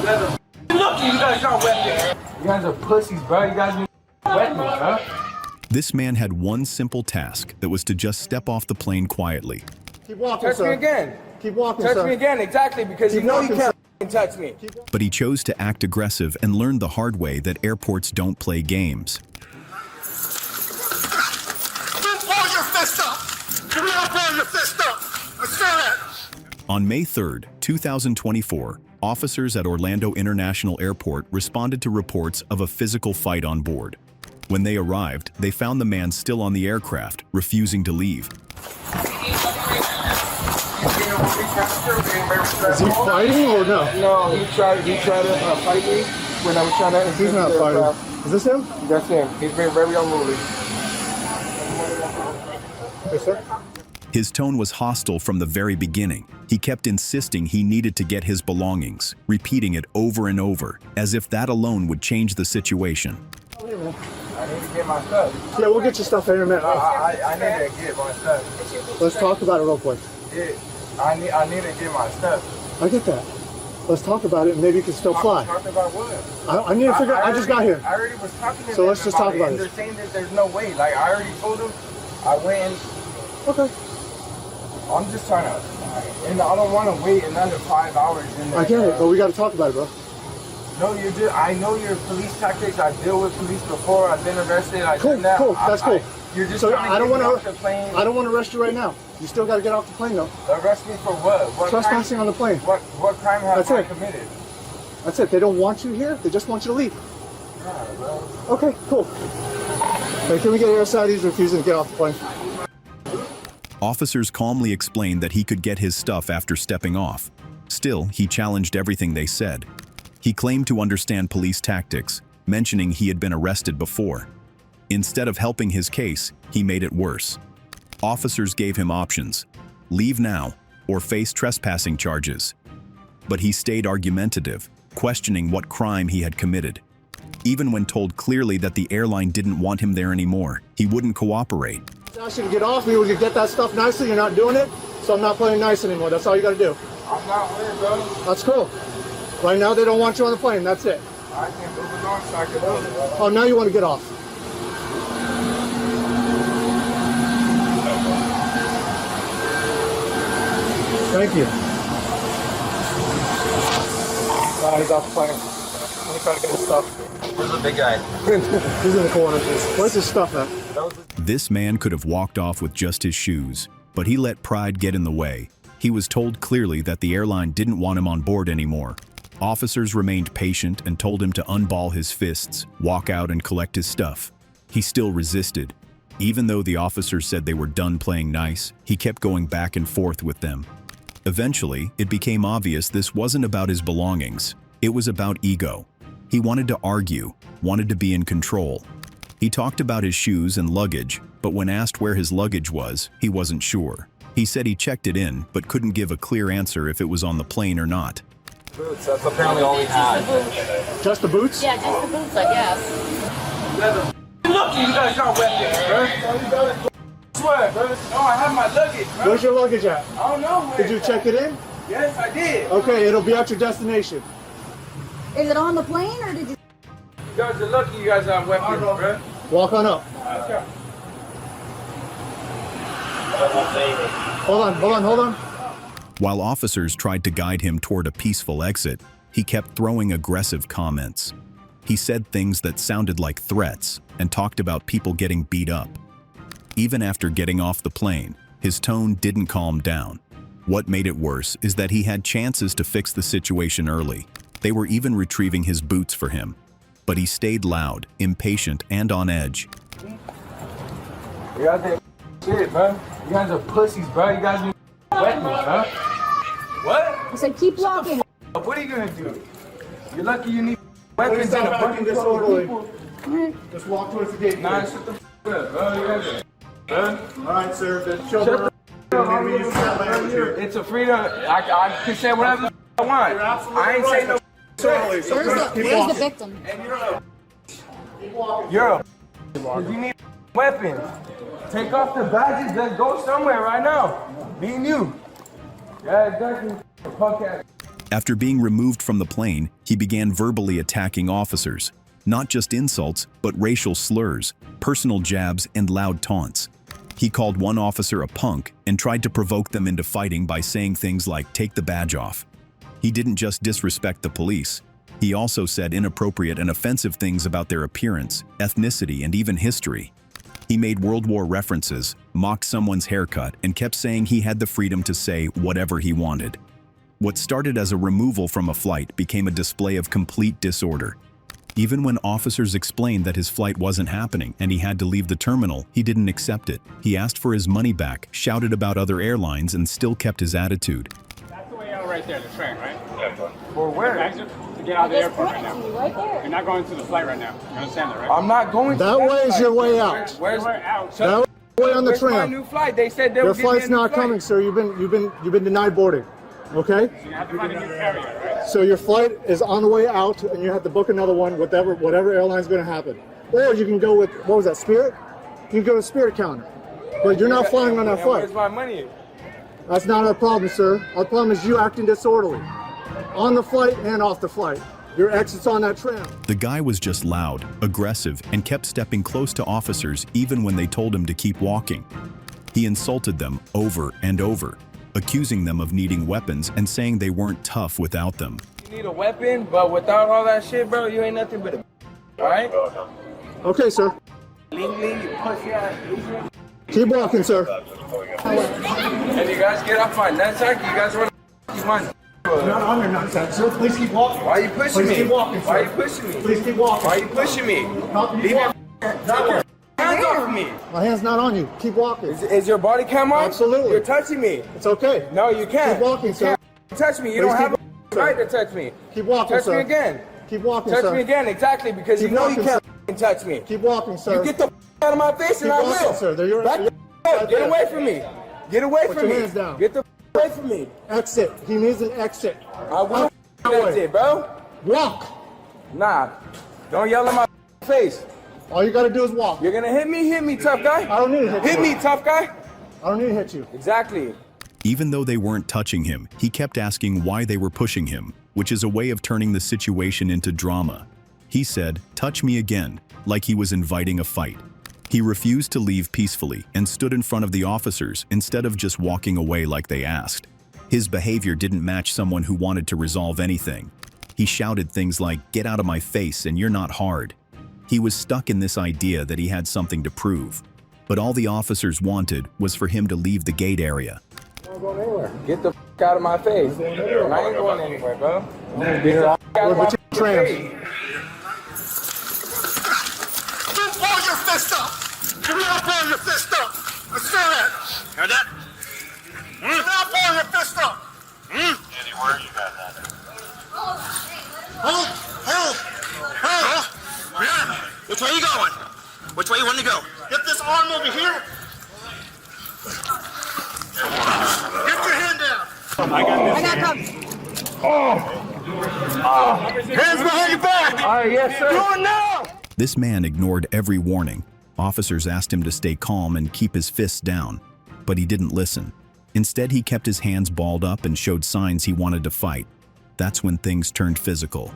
Look, you guys got weapons. You guys are pussies, bro. You guys need weapons, bro. This man had one simple task that was to just step off the plane quietly. Keep walking, Touch me again. Keep walking, Touch me again, exactly, because you know you can't touch me. But he chose to act aggressive and learned the hard way that airports don't play games. Don't blow your fist up! Do not blow your fist up! I saw it! On May 3rd, 2024, officers at Orlando International Airport responded to reports of a physical fight on board. When they arrived, they found the man still on the aircraft, refusing to leave. Is he fighting or no? No, he tried to fight me when I was trying to. He's not fighting. Is this him? That's him. He's been very unruly. Yes, sir. His tone was hostile from the very beginning. He kept insisting he needed to get his belongings, repeating it over and over, as if that alone would change the situation. I need to get my stuff. Yeah, we'll get your stuff in a minute. I need to get my stuff. Let's talk about it real quick. Yeah, I need to get my stuff. I get that. Let's talk about it and maybe you can still fly. Talk about what? I need to figure out. I just got here. I already was talking to them. So let's just talk about it. They're saying that there's no way. Like, I already told them. I went and... Okay. I'm just trying to... And I don't want to wait another 5 hours in there. I get it, but we got to talk about it, bro. No, you do. I know your police tactics. I deal with police before. I've been arrested. Cool. That's cool. You're just so trying to I don't get me want off the plane. to. I don't want to arrest you right now. You still got to get off the plane, though. Arrest me for what? What Trespassing crime? on the plane. What crime have I committed? That's it. They don't want you here. They just want you to leave. Okay, cool. Hey, can we get airside? He's refusing to get off the plane. Officers calmly explained that he could get his stuff after stepping off. Still, he challenged everything they said. He claimed to understand police tactics, mentioning he had been arrested before. Instead of helping his case, he made it worse. Officers gave him options: leave now or face trespassing charges. But he stayed argumentative, questioning what crime he had committed. Even when told clearly that the airline didn't want him there anymore, he wouldn't cooperate. I asked you to get off me. We could get that stuff nicely. You're not doing it, so I'm not playing nice anymore. That's all you got to do. I'm not weird, bro. That's cool. Right now, they don't want you on the plane. That's it. I can't move it on so I can move it. Oh, now you want to get off. Thank you. He's off the plane. Let me try to get his stuff. Where's the big guy? He's in the corner. Where's his stuff at? This man could have walked off with just his shoes, but he let pride get in the way. He was told clearly that the airline didn't want him on board anymore. Officers remained patient and told him to unball his fists, walk out and collect his stuff. He still resisted. Even though the officers said they were done playing nice, he kept going back and forth with them. Eventually, it became obvious this wasn't about his belongings. It was about ego. He wanted to argue, wanted to be in control. He talked about his shoes and luggage, but when asked where his luggage was, he wasn't sure. He said he checked it in, but couldn't give a clear answer if it was on the plane or not. Boots, that's apparently all he had. Just the boots? Yeah, just the boots, I guess. Look, you guys got weapons, bro. I swear, bro. No, I have my luggage, bro. Where's your luggage at? I don't know where. Did you check it in? Yes, I did. Okay, it'll be at your destination. Is it on the plane or did you? You guys are lucky you guys have weapons, bro. Walk on up. Okay. Hold on. While officers tried to guide him toward a peaceful exit, he kept throwing aggressive comments. He said things that sounded like threats and talked about people getting beat up. Even after getting off the plane, his tone didn't calm down. What made it worse is that he had chances to fix the situation early. They were even retrieving his boots for him. But he stayed loud, impatient, and on edge. You guys ain't shit, bro. You guys are pussies, bro. You guys need weapons, bro. What? I said keep walking. What are you gonna do? You're lucky you need weapons in a bunch of people. Just walk towards the gate. Nah, shut the up, bro. You guys are... All right, sir. The children. It's a freedom. I can say whatever I want. I ain't saying no. Where's the victim? And you're a you need weapons. Take off the badges. Let's go somewhere right now. Me and you. Yeah, exactly. Punk ass. After being removed from the plane, he began verbally attacking officers. Not just insults, but racial slurs, personal jabs, and loud taunts. He called one officer a punk and tried to provoke them into fighting by saying things like, "Take the badge off." He didn't just disrespect the police. He also said inappropriate and offensive things about their appearance, ethnicity, and even history. He made World War references, mocked someone's haircut, and kept saying he had the freedom to say whatever he wanted. What started as a removal from a flight became a display of complete disorder. Even when officers explained that his flight wasn't happening and he had to leave the terminal, he didn't accept it. He asked for his money back, shouted about other airlines, and still kept his attitude. That's the way out right there, the train, right? For where? Exit to get out of the airport right now. Right there. You're not going to the flight right now. You understand that, right? I'm not going to That way is your way out. Where's We're out. That way on the where's my tram. new flight? They said they Your would give me a flight's new not flight. coming, sir. You've been denied boarding. Okay? You have to find a new carrier, right? So your flight is on the way out, and you have to book another one, whatever airline's going to happen. Or you can go with, what was that, Spirit? You can go to Spirit counter. But you're not flying on that And flight. where's my money? That's not our problem, sir. Our problem is you acting disorderly. On the flight and off the flight. Your exit's on that tram. The guy was just loud, aggressive, and kept stepping close to officers even when they told him to keep walking. He insulted them over and over, accusing them of needing weapons and saying they weren't tough without them. You need a weapon, but without all that shit, bro, you ain't nothing but a alright? Okay, sir. Lean, you pussy ass. Keep walking, sir. And you guys get off my nutsack, you guys want to mine. Not on your nutsack, sir. Please keep walking. Why are you pushing Please me? keep walking, sir. Why are you pushing me? Please keep walking. Why are you pushing me? Keep Leave your walking. That way. hands off me. My hand's not on you. Keep walking. Is your body cam on? Absolutely. You're touching me. It's okay. No, you can't. Keep walking, sir. You can't touch me. You Please don't have keep a right to touch me. Keep walking, Touch sir. me again. Keep walking, Touch sir. me again, exactly, because Keep you know walking, you can't f***ing touch me. Keep walking, sir. You get the out of my face and Keep I walking, will. sir. You're Back right Get there. away from me. Get away Put from your me. hands down. Get the away from me. Exit. He needs an exit. I will That way. exit, bro. Walk. Nah. Don't yell in my face. All you gotta do is walk. You're gonna hit me, tough guy. I don't need to hit you. Hit me, tough guy. I don't need to hit you. Exactly. Even though they weren't touching him, he kept asking why they were pushing him, which is a way of turning the situation into drama. He said, "Touch me again," like he was inviting a fight. He refused to leave peacefully and stood in front of the officers instead of just walking away like they asked. His behavior didn't match someone who wanted to resolve anything. He shouted things like, "Get out of my face and you're not hard." He was stuck in this idea that he had something to prove. But all the officers wanted was for him to leave the gate area. I'm not going anywhere. Get the out of my face. I ain't going anywhere, bro. Get the out of my Trans. face. Don't blow your fist up! Do not blow your fist up! I saw that! Heard that? Do not blow your fist up! Anywhere you got that. Hold! Yeah. Which way you going? Which way you want to go? Get this arm over here! Get your hand down! I got cuffs. Hands behind your back! All right, yes, sir. Do it now! This man ignored every warning. Officers asked him to stay calm and keep his fists down, but he didn't listen. Instead, he kept his hands balled up and showed signs he wanted to fight. That's when things turned physical.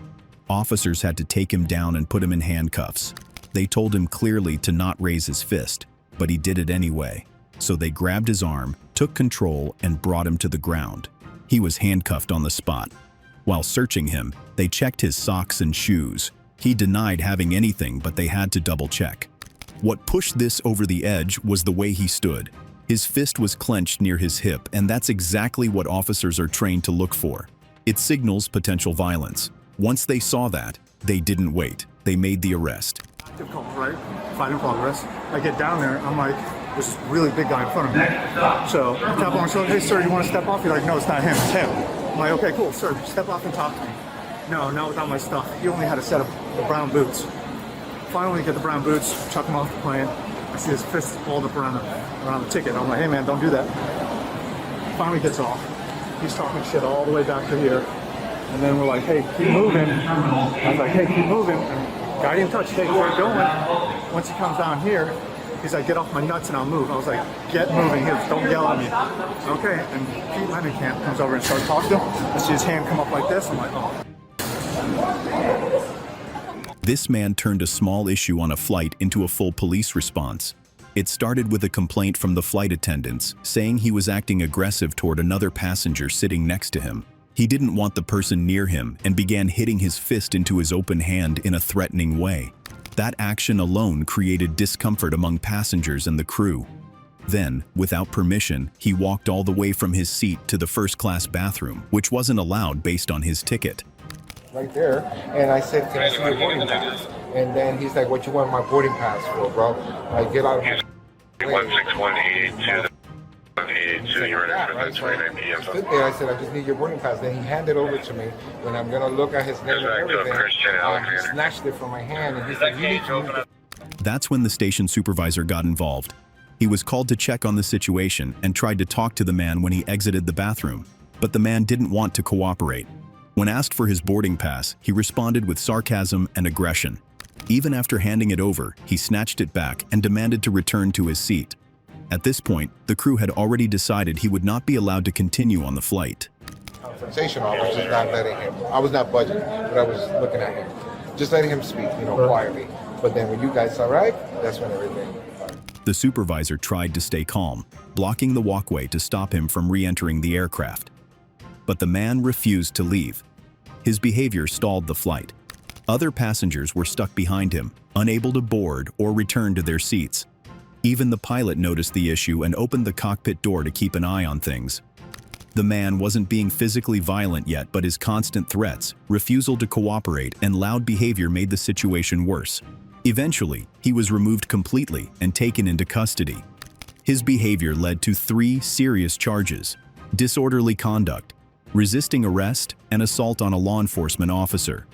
Officers had to take him down and put him in handcuffs. They told him clearly to not raise his fist, but he did it anyway. So they grabbed his arm, took control, and brought him to the ground. He was handcuffed on the spot. While searching him, they checked his socks and shoes. He denied having anything, but they had to double-check. What pushed this over the edge was the way he stood. His fist was clenched near his hip, and that's exactly what officers are trained to look for. It signals potential violence. Once they saw that, they didn't wait. They made the arrest. Active call, right? Fight in progress. I get down there, I'm like, there's this really big guy in front of me. So I tap on his shoulder, "Hey sir, you want to step off?" He's like, "No, it's not him, it's him." I'm like, "Okay, cool, sir, step off and talk to me." "No, not without my stuff." He only had a set of the brown boots. Finally get the brown boots, chuck him off the plane. I see his fist balled up around the ticket. I'm like, "Hey man, don't do that." Finally gets off. He's talking shit all the way back to here. And then we're like, "Hey, keep moving." I was like, "Hey, keep moving." And guy didn't touch, hey, we're going. Once he comes down here, He's like, get off my nuts and I'll move. I was like, get moving. He goes, don't yell at me. Okay, and Pete Lemminkamp comes over and starts talking to him. I see his hand come up like this. I'm like, oh. This man turned a small issue on a flight into a full police response. It started with a complaint from the flight attendants saying he was acting aggressive toward another passenger sitting next to him. He didn't want the person near him and began hitting his fist into his open hand in a threatening way. That action alone created discomfort among passengers and the crew. Then, without permission, he walked all the way from his seat to the first-class bathroom, which wasn't allowed based on his ticket. Right there, and I said, can I see your boarding pass? And then he's like, what you want my boarding pass for, bro? I get out of my 16182, 182, you're in for the 29 p.m. stood there, I said, I just need your boarding pass. Then he handed over to me. When I'm gonna look at his name and everything, he snatched it from my hand, and he's like, you need to move the. That's when the station supervisor got involved. He was called to check on the situation and tried to talk to the man when he exited the bathroom, but the man didn't want to cooperate. When asked for his boarding pass, he responded with sarcasm and aggression. Even after handing it over, he snatched it back and demanded to return to his seat. At this point, the crew had already decided he would not be allowed to continue on the flight. Confrontation, I was just not letting him. I was not budging, but I was looking at him, just letting him speak, quietly. But then when you guys arrived, that's when everything. The supervisor tried to stay calm, blocking the walkway to stop him from re-entering the aircraft. But the man refused to leave. His behavior stalled the flight. Other passengers were stuck behind him, unable to board or return to their seats. Even the pilot noticed the issue and opened the cockpit door to keep an eye on things. The man wasn't being physically violent yet, but his constant threats, refusal to cooperate, and loud behavior made the situation worse. Eventually, he was removed completely and taken into custody. His behavior led to 3 serious charges: disorderly conduct, resisting arrest, and assault on a law enforcement officer.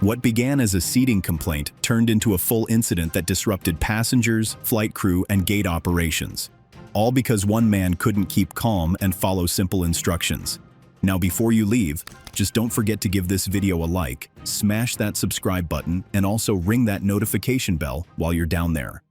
What began as a seating complaint turned into a full incident that disrupted passengers, flight crew, and gate operations. All because one man couldn't keep calm and follow simple instructions. Now before you leave, just don't forget to give this video a like, smash that subscribe button, and also ring that notification bell while you're down there.